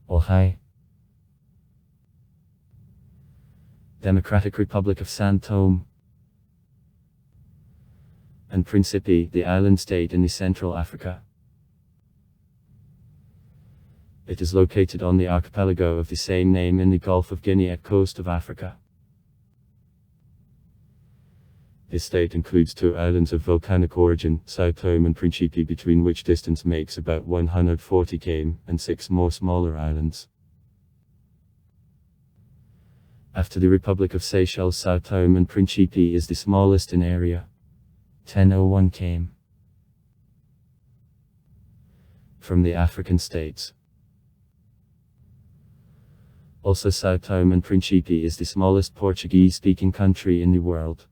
Ohio. Democratic Republic of Tome, and Principe, the island state in the Central Africa. It is located on the archipelago of the same name in the Gulf of Guinea at coast of Africa. This state includes two islands of volcanic origin, Tome and Principe, between which distance makes about 140 km, and 6 more smaller islands. After the Republic of Seychelles, Tome and Principe is the smallest in area, 1001 km. From the African states. Also, Tome and Principe is the smallest Portuguese-speaking country in the world.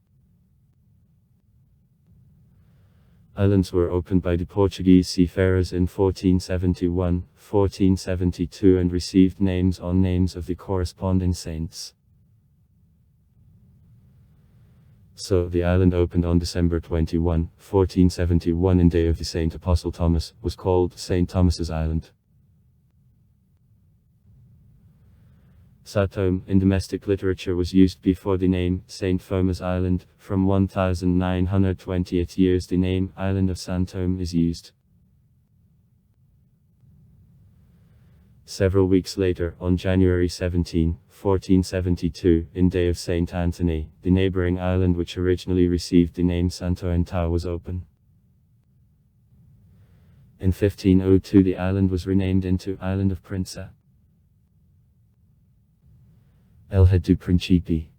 Islands were opened by the Portuguese seafarers in 1471, 1472 and received names on names of the corresponding saints. So, the island opened on December 21, 1471 in day of the Saint Apostle Thomas, was called St. Thomas's Island. Tome, in domestic literature, was used before the name St. Thomas Island. From 1920 years the name Island of Tome is used. Several weeks later, on January 17, 1472, in day of St. Anthony, the neighboring island which originally received the name Santo Antão was open. In 1502 the island was renamed into Island of Principe. Ilha do Principe,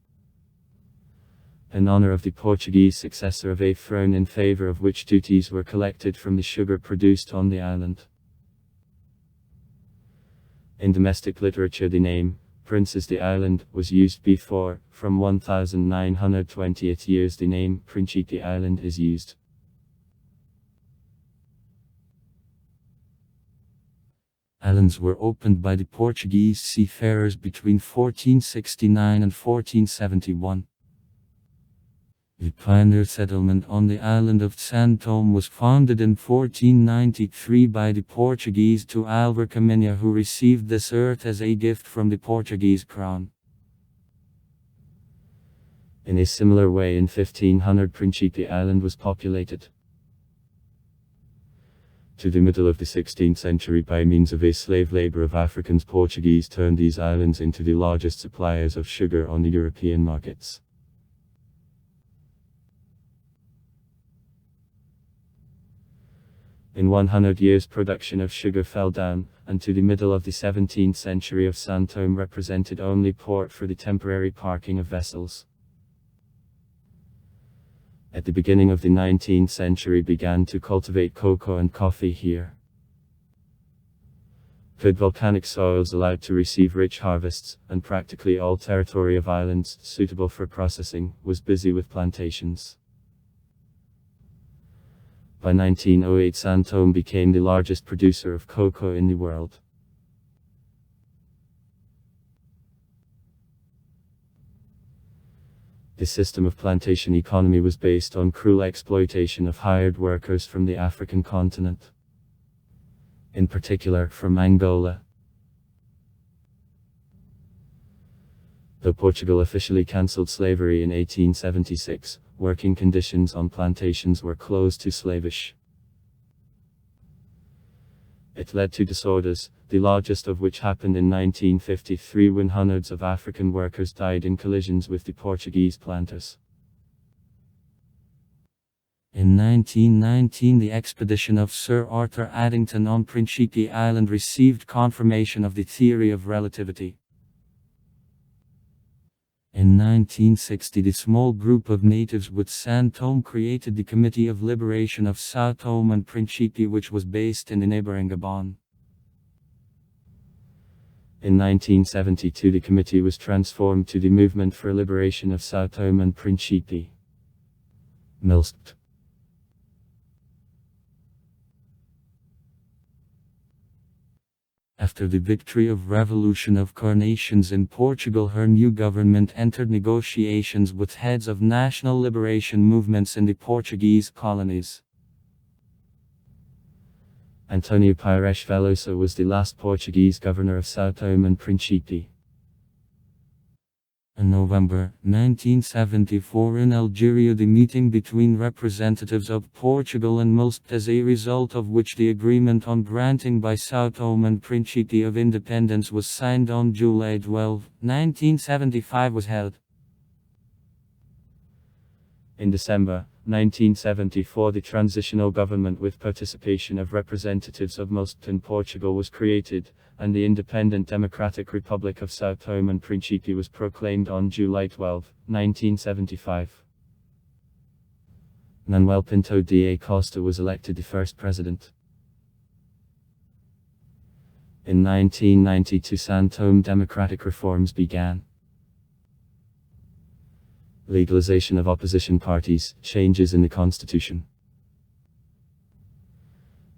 in honor of the Portuguese successor of a throne in favor of which duties were collected from the sugar produced on the island. In domestic literature the name, Prince's the island, was used before. From 1920 years the name Principe Island is used. Islands were opened by the Portuguese seafarers between 1469 and 1471. The pioneer settlement on the island of Tome was founded in 1493 by the Portuguese to Álvaro Caminha, who received this earth as a gift from the Portuguese crown. In a similar way, in 1500 Principe Island was populated. To the middle of the 16th century, by means of a slave labor of Africans, Portuguese turned these islands into the largest suppliers of sugar on the European markets. In 100 years production of sugar fell down, and to the middle of the 17th century of Tome represented only port for the temporary parking of vessels. At the beginning of the 19th century began to cultivate cocoa and coffee here. Good volcanic soils allowed to receive rich harvests, and practically all territory of islands, suitable for processing, was busy with plantations. By 1908 Tome became the largest producer of cocoa in the world. The system of plantation economy was based on cruel exploitation of hired workers from the African continent, in particular from Angola. Though Portugal officially cancelled slavery in 1876, working conditions on plantations were close to slavish. It led to disorders, the largest of which happened in 1953 when hundreds of African workers died in collisions with the Portuguese planters. In 1919 the expedition of Sir Arthur Addington on Principe Island received confirmation of the theory of relativity. In 1960 the small group of natives with Tome created the Committee of Liberation of Tome and Principe, which was based in the neighboring Gabon. In 1972 the committee was transformed to the Movement for Liberation of Tome and Principe. MILST. After the victory of Revolution of Carnations in Portugal, her new government entered negotiations with heads of national liberation movements in the Portuguese colonies. Antonio Pires Veloso was the last Portuguese governor of São Tome and Principe. In November 1974 in Algeria, the meeting between representatives of Portugal and Malta, as a result of which the agreement on granting by São Tome and Principe of independence was signed on July 12, 1975 was held. In December 1974, the transitional government with participation of representatives of Malta and Portugal was created, and the independent Democratic Republic of São Tome and Principe was proclaimed on July 12, 1975. Manuel Pinto da Costa was elected the first president. In 1992, São Tome democratic reforms began. Legalization of opposition parties, changes in the constitution.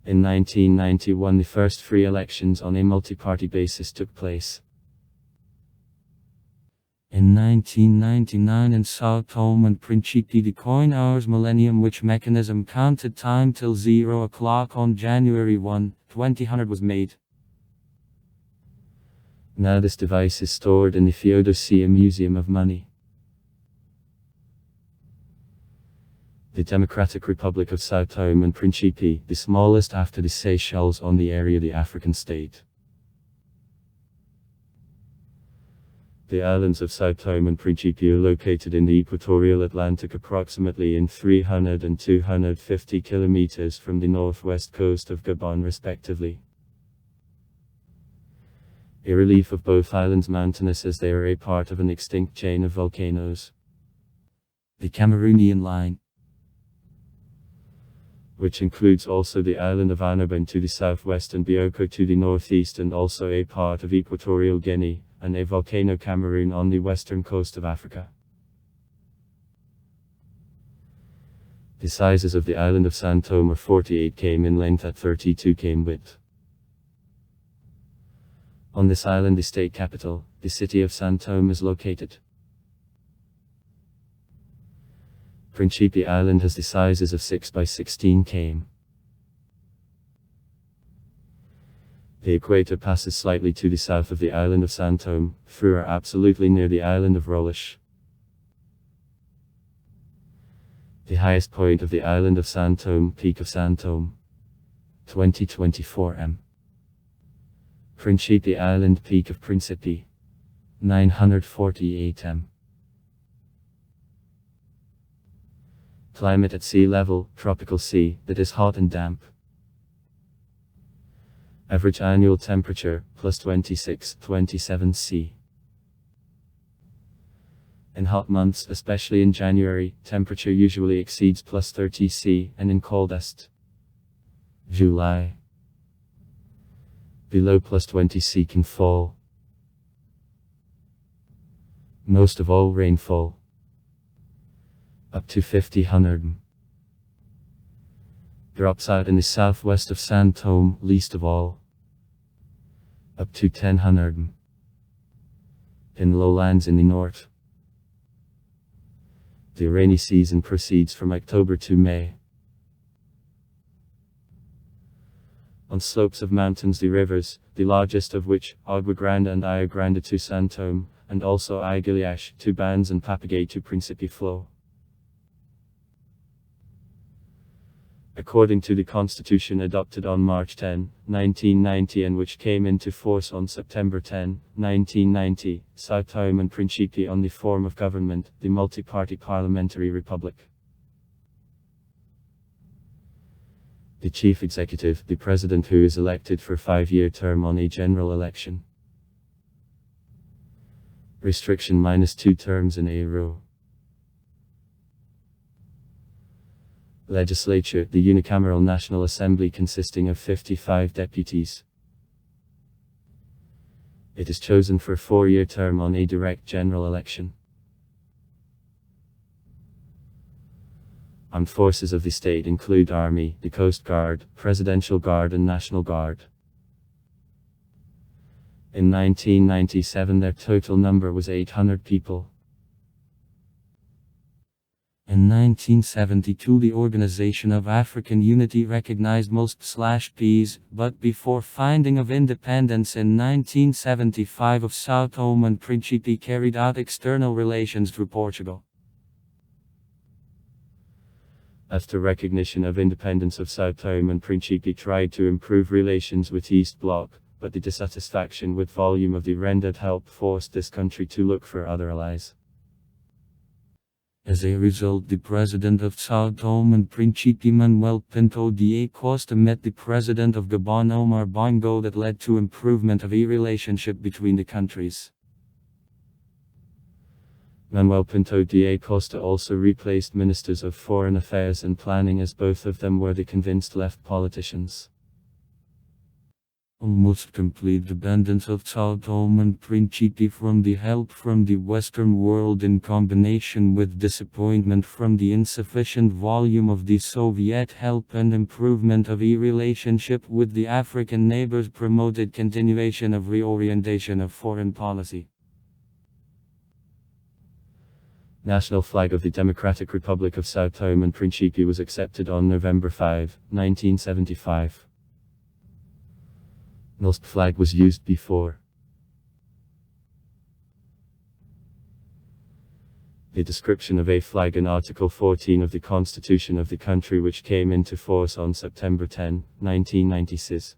In 1991, the first free elections on a multi-party basis took place. In 1999 in São Tome and Principe, the coin hours millennium which mechanism counted time till 0 o'clock on January 1, 2000 was made. Now this device is stored in the Theodosia Museum of Money. The Democratic Republic of São Tome and Principe, the smallest after the Seychelles on the area, the African state. The islands of São Tome and Principe are located in the equatorial Atlantic, approximately in 300 and 250 kilometers from the northwest coast of Gabon respectively. A relief of both islands mountainous, as they are a part of an extinct chain of volcanoes. The Cameroonian line, which includes also the island of Annobon to the southwest and Bioko to the northeast, and also a part of Equatorial Guinea, and a volcano Cameroon on the western coast of Africa. The sizes of the island of São Tome are 48 km in length at 32 km in width. On this island, the state capital, the city of São Tome, is located. Principe Island has the sizes of 6 by 16 km. The equator passes slightly to the south of the island of São Tome, through or absolutely near the island of Rolas. The highest point of the island of São Tome, Peak of São Tome, 2024 m. Principe Island, Peak of Principe, 948 m. Climate at sea level, tropical sea, that is hot and damp. Average annual temperature, plus 26-27 C. In hot months, especially in January, temperature usually exceeds plus 30 C, and in coldest July, below plus 20 C can fall. Most of all rainfall, up to 50-100 m. Drops out in the southwest of São Tome, least of all, up to 10-100 m. In lowlands in the north. The rainy season proceeds from October to May. On slopes of mountains, the rivers, the largest of which, Agua Grande and Rio Grande to São Tome, and also Iguilhache to Bands and Papagaio to Principe flow. According to the Constitution adopted on March 10, 1990 and which came into force on September 10, 1990, São Tome and Principe on the form of government, the multi-party parliamentary republic. The chief executive, the president, who is elected for a 5-year term on a general election. Restriction -2 terms in a row. Legislature, the unicameral National Assembly consisting of 55 deputies. It is chosen for a 4-year term on a direct general election. Armed forces of the state include Army, the Coast Guard, Presidential Guard and National Guard. In 1997 their total number was 800 people. In In 1972 the Organization of African Unity recognized most/Ps, but before finding of independence in 1975 of São Tome and Principe carried out external relations through Portugal. After recognition of independence of São Tome and Principe tried to improve relations with East Bloc, but the dissatisfaction with volume of the rendered help forced this country to look for other allies. As a result, the president of São Tome and Principe Manuel Pinto da Costa met the president of Gabon Omar Bongo that led to improvement of a relationship between the countries. Manuel Pinto da Costa also replaced ministers of foreign affairs and planning as both of them were the convinced left politicians. Almost complete dependence of São Tome and Principe from the help from the Western world in combination with disappointment from the insufficient volume of the Soviet help and improvement of a relationship with the African neighbors promoted continuation of reorientation of foreign policy. National flag of the Democratic Republic of São Tome and Principe was accepted on November 5, 1975. NOSP flag was used before. The description of a flag in Article 14 of the Constitution of the country which came into force on September 10, 1996.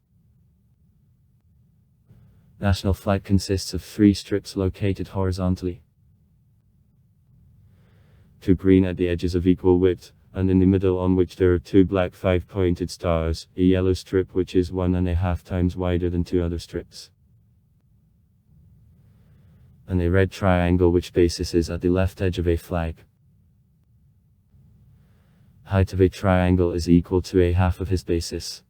National flag consists of 3 strips located horizontally. 2 green at the edges of equal width, and in the middle on which there are 2 black 5-pointed stars, a yellow strip which is 1.5 times wider than 2 other strips, and a red triangle which basis is at the left edge of a flag. Height of a triangle is equal to a half of his basis.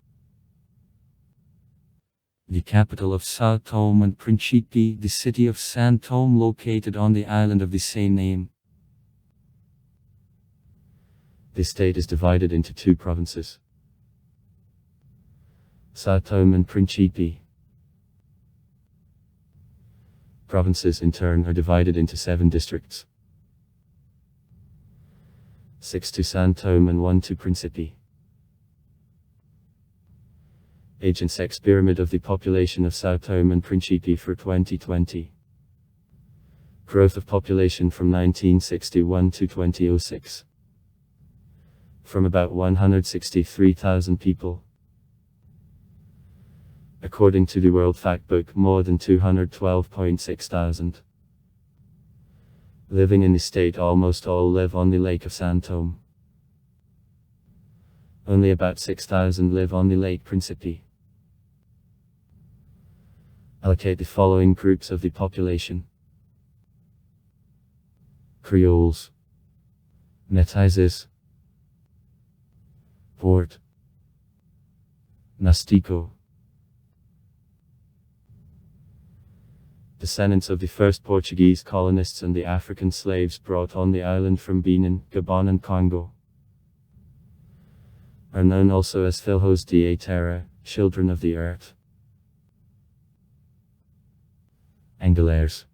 The capital of São Tome and Principe, the city of São Tome located on the island of the same name. The state is divided into 2 provinces. São Tome and Principe. Provinces in turn are divided into 7 districts. 6 to São Tome and 1 to Principe. Age and sex pyramid of the population of São Tome and Principe for 2020. Growth of population from 1961 to 2006. From about 163,000 people. According to the World Factbook, more than 212.6 thousand. Living in the state, almost all live on the Lake of São Tome. Only about 6,000 live on the Lake Principe. Allocate the following groups of the population. Creoles. Métis. Port. Nastico. Descendants of the first Portuguese colonists and the African slaves brought on the island from Benin, Gabon and Congo. Are known also as Filhos de Terra, children of the earth. Angolaires.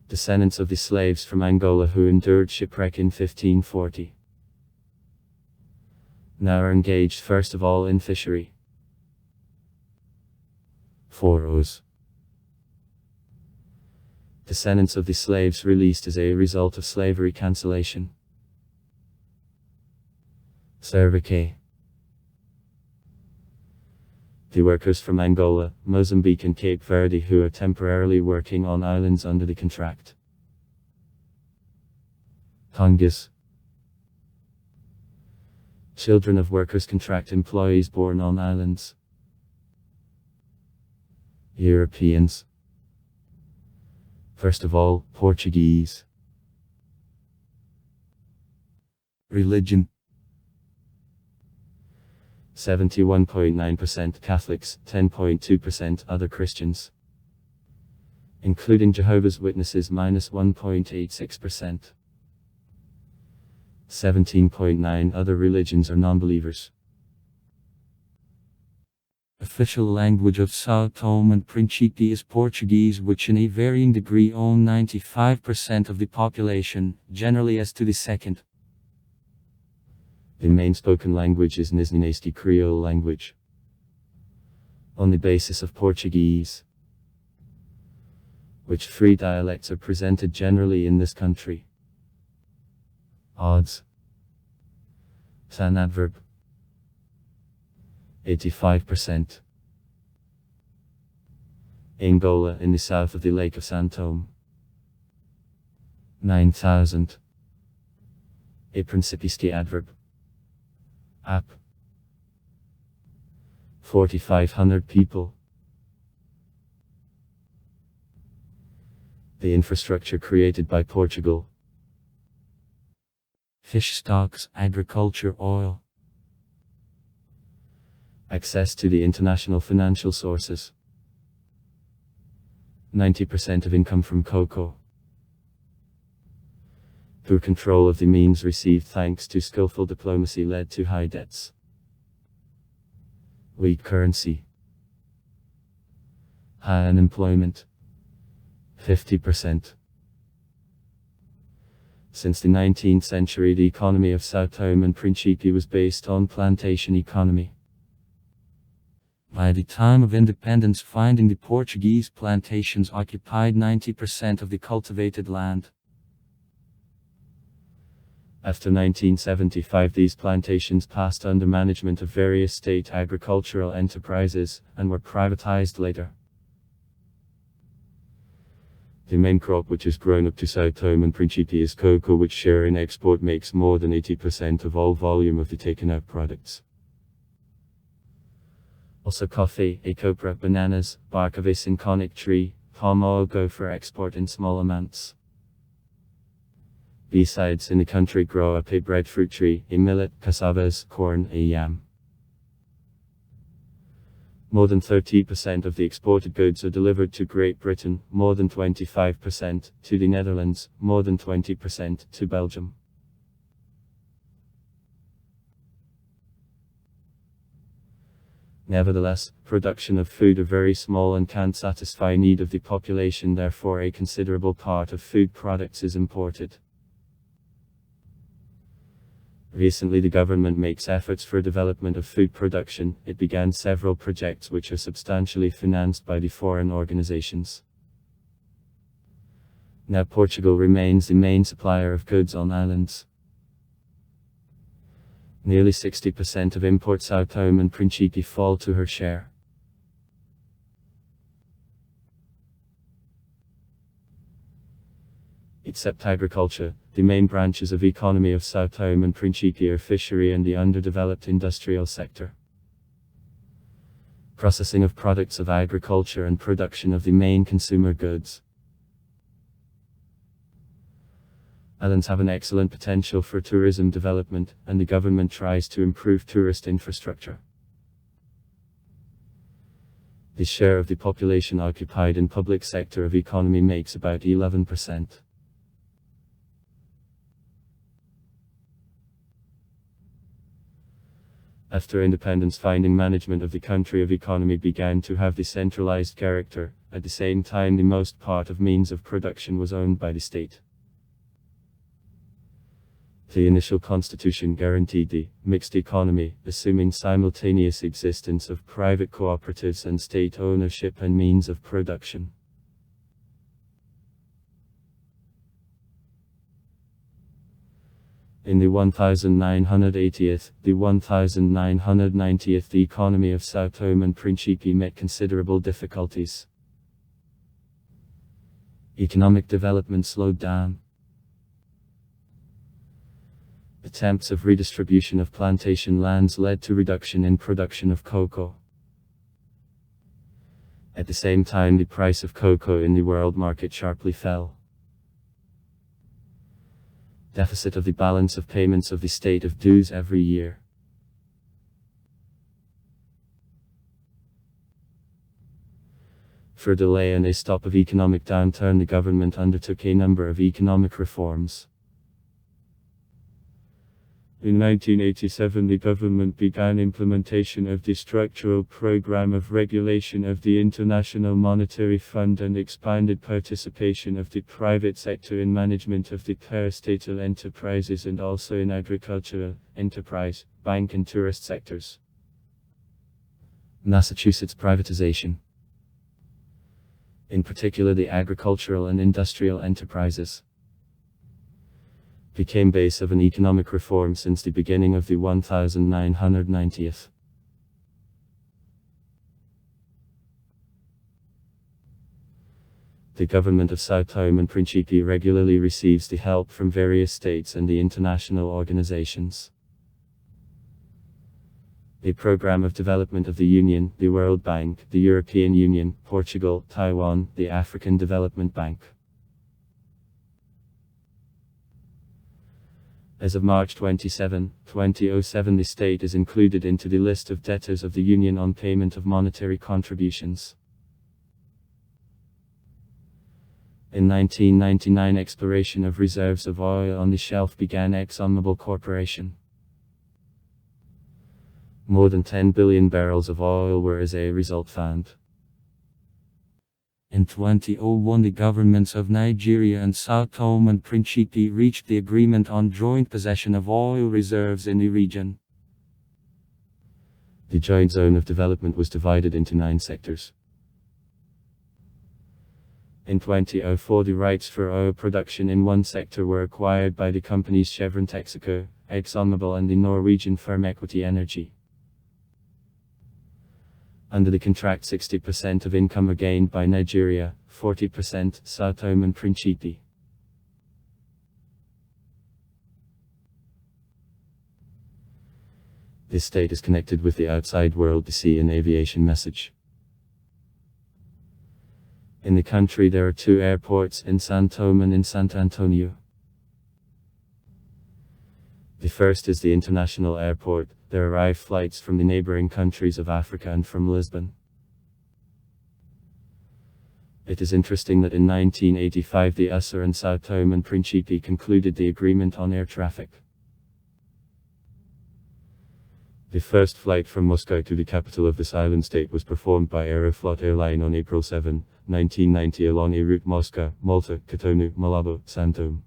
Descendants of the slaves from Angola who endured shipwreck in 1540. Now are engaged first of all in fishery. Foros. Descendants of the slaves released as a result of slavery cancellation. Servique. The workers from Angola, Mozambique and Cape Verde who are temporarily working on islands under the contract. Tongas. Children of workers contract employees born on islands. Europeans. First of all, Portuguese. Religion. 71.9% Catholics, 10.2% other Christians. Including Jehovah's Witnesses -1.86%. 17.9 other religions are non-believers. Official language of São Tome and Principe is Portuguese, which in a varying degree own 95% of the population, generally as to the second. The main spoken language is Nisnineste Creole language. On the basis of Portuguese, which three dialects are presented generally in this country. Odds. San adverb. 85%. Angola in the south of the Lake of São Tome. 9,000. A Principe adverb. App. 4,500 people. The infrastructure created by Portugal. Fish stocks, agriculture, oil. Access to the international financial sources. 90% of income from cocoa. Poor control of the means received thanks to skillful diplomacy led to high debts. Weak currency. High unemployment. 50%. Since the 19th century, the economy of São Tome and Principe was based on plantation economy. By the time of independence, finding the Portuguese plantations occupied 90% of the cultivated land. After 1975, these plantations passed under management of various state agricultural enterprises, and were privatized later. The main crop which is grown up to São Tome and Principe is cocoa, which share in export makes more than 80% of all volume of the taken out products. Also coffee, a copra, bananas, bark of a synconic tree, palm oil go for export in small amounts. Besides, in the country grow up a breadfruit tree, a millet, cassavas, corn, a yam. More than 30% of the exported goods are delivered to Great Britain, more than 25% to the Netherlands, more than 20% to Belgium. Nevertheless, production of food are very small and can't satisfy need of the population, therefore a considerable part of food products is imported. Recently the government makes efforts for development of food production. It began several projects which are substantially financed by the foreign organizations. Now Portugal remains the main supplier of goods on islands. Nearly 60% of imports São Tome and Principe fall to her share. Except agriculture, the main branches of economy of São Tome and Principe are fishery and the underdeveloped industrial sector. Processing of products of agriculture and production of the main consumer goods. Islands have an excellent potential for tourism development, and the government tries to improve tourist infrastructure. The share of the population occupied in public sector of economy makes about 11%. After independence, finding management of the country of economy began to have the centralized character. At the same time, the most part of means of production was owned by the state. The initial constitution guaranteed the mixed economy, assuming simultaneous existence of private cooperatives and state ownership and means of production. In the 1980th, the 1990th, the economy of São Tome and Principe met considerable difficulties. Economic development slowed down. Attempts of redistribution of plantation lands led to reduction in production of cocoa. At the same time, the price of cocoa in the world market sharply fell. Deficit of the balance of payments of the state of dues every year. For delay and a stop of economic downturn, the government undertook a number of economic reforms. In 1987 the government began implementation of the Structural Program of Regulation of the International Monetary Fund and expanded participation of the private sector in management of the parastatal enterprises and also in agricultural, enterprise, bank and tourist sectors. Massachusetts privatization. In particular the agricultural and industrial enterprises became base of an economic reform since the beginning of the 1990s. The government of Sao Tome and Principe regularly receives the help from various states and the international organizations. The Program of Development of the Union, the World Bank, the European Union, Portugal, Taiwan, the African Development Bank. As of March 27, 2007 the state is included into the list of debtors of the Union on payment of monetary contributions. In 1999 exploration of reserves of oil on the shelf began ExxonMobil Corporation. More than 10 billion barrels of oil were as a result found. In 2001 the governments of Nigeria and Sao Tome and Principe reached the agreement on joint possession of oil reserves in the region. The joint zone of development was divided into 9 sectors. In 2004 the rights for oil production in one sector were acquired by the companies Chevron Texaco, ExxonMobil and the Norwegian firm Equity Energy. Under the contract 60% of income are gained by Nigeria, 40% Sao Tome and Principe. This state is connected with the outside world by sea and aviation message. In the country there are 2 airports, in Sao Tome and in Santo Antonio. The first is the international airport. There arrive flights from the neighboring countries of Africa and from Lisbon. It is interesting that in 1985 the USA and Sao Tome and Principe concluded the agreement on air traffic. The first flight from Moscow to the capital of this island state was performed by Aeroflot Airline on April 7, 1990 along a route Moscow, Malta, Cotonou, Malabo, Sao Tome.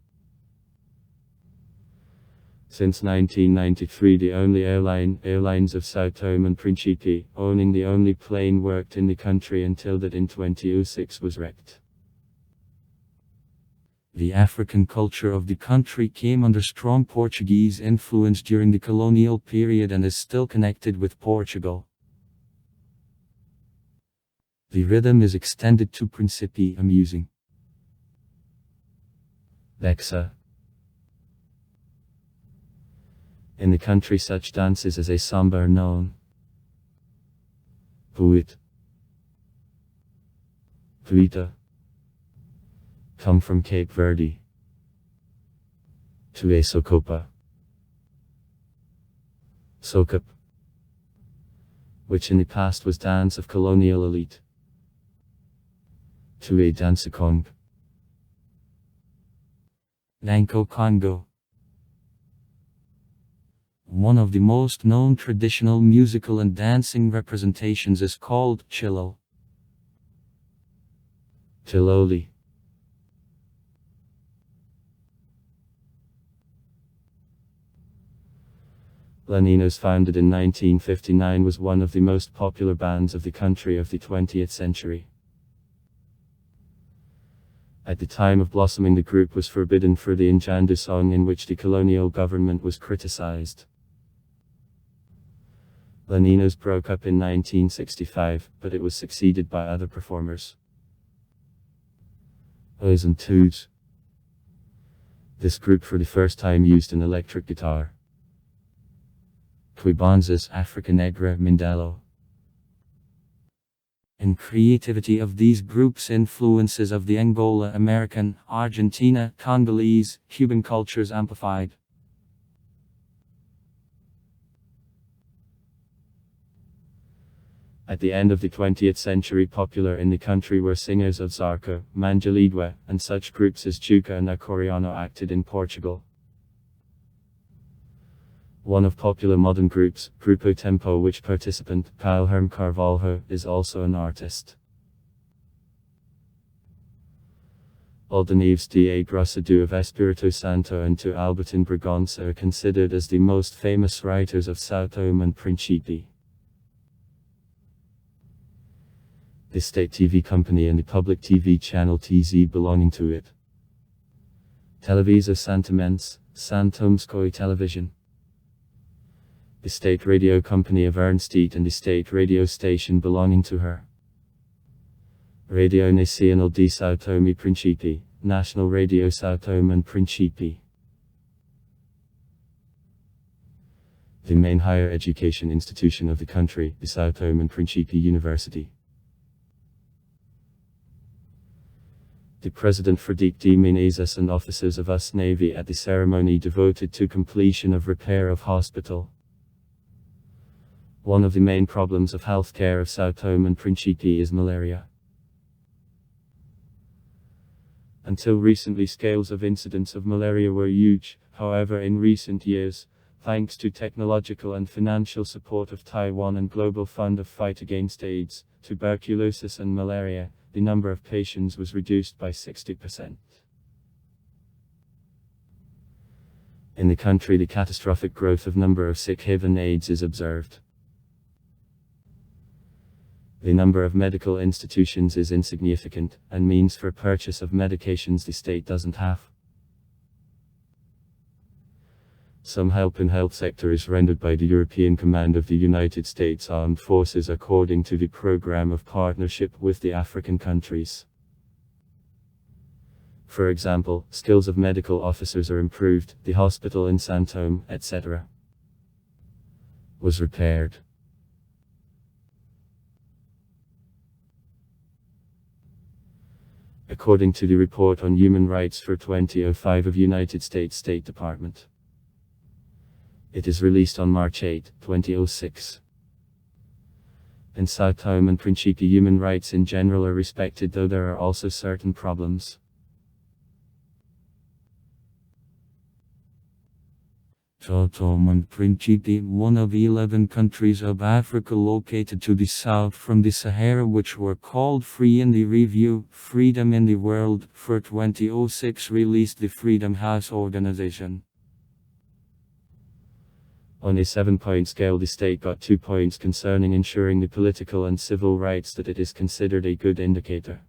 Since 1993 the only airlines of Sao Tome and Principe, owning the only plane worked in the country until that in 2006 was wrecked. The African culture of the country came under strong Portuguese influence during the colonial period and is still connected with Portugal. The rhythm is extended to Principe amusing. Bexa. In the country such dances as a samba are known. Puit. Puita. Come from Cape Verde. Tue Socopa. Socap. Which in the past was dance of colonial elite. Tue Dansakong. Nanko Congo. One of the most known traditional musical and dancing representations is called Chilo. Chiloli. Laninos, founded in 1959, was one of the most popular bands of the country of the 20th century. At the time of blossoming the group was forbidden for the Injandu song in which the colonial government was criticized. Laninos broke up in 1965, but it was succeeded by other performers. O's and Twos. This group for the first time used an electric guitar. Quibanzas Africa Negra Mindelo. In creativity of these groups influences of the Angola, American, Argentina, Congolese, Cuban cultures amplified. At the end of the 20th century popular in the country were singers of Zarco, Manjalidwa, and such groups as Juca and Acoriano acted in Portugal. One of popular modern groups, Grupo Tempo, which participant, Wilhelm Carvalho, is also an artist. All the Neves de Grossedo of Espírito Santo and to Albertin Bragança are considered as the most famous writers of São Tome and Principe. The state TV company and the public TV channel TZ belonging to it. Televisão Santamense, Santomskoi Television. The state radio company of Ernstedt and the state radio station belonging to her. Radio Nacional de São Tomé e Príncipe, National Radio São Tomé and Príncipe. The main higher education institution of the country, the São Tomé and Príncipe University. The President Frederic de Menezes and officers of US Navy at the ceremony devoted to completion of repair of hospital. One of the main problems of healthcare of São Tomé and Príncipe is malaria. Until recently, scales of incidence of malaria were huge. However, in recent years, thanks to technological and financial support of Taiwan and Global Fund of Fight Against AIDS, Tuberculosis and Malaria, the number of patients was reduced by 60%. In the country, the catastrophic growth of number of sick HIV and AIDS is observed. The number of medical institutions is insignificant, and means for purchase of medications the state doesn't have. Some help in health sector is rendered by the European Command of the United States Armed Forces according to the program of partnership with the African countries. For example, skills of medical officers are improved, the hospital in São Tomé, etc. was repaired. According to the report on human rights for 2005 of United States State Department. It is released on March 8, 2006. In São Tomé and Príncipe, human rights in general are respected, though there are also certain problems. São Tomé and Príncipe, one of 11 countries of Africa located to the south from the Sahara, which were called free in the review, Freedom in the World, for 2006 released the Freedom House organization. On a 7-point scale, the state got 2 points concerning ensuring the political and civil rights, that it is considered a good indicator.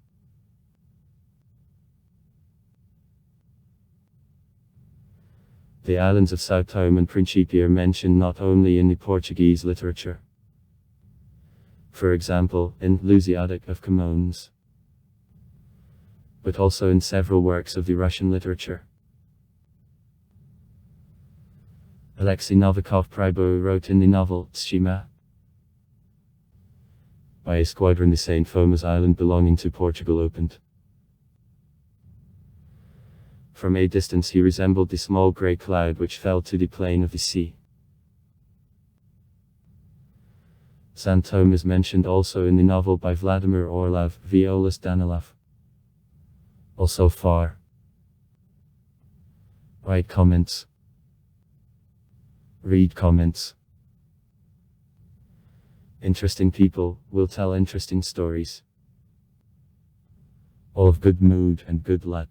The islands of São Tomé and Príncipe are mentioned not only in the Portuguese literature, for example, in Lusíada of Camões, but also in several works of the Russian literature. Alexei Novikov-Pribo wrote in the novel Tsushima by a squadron the Saint Thomas Island belonging to Portugal opened. From a distance he resembled the small grey cloud which fell to the plain of the sea. São Tomé is mentioned also in the novel by Vladimir Orlov, Violas Danilov. Also far. Write comments. Read comments. Interesting people will tell interesting stories. All of good mood and good luck.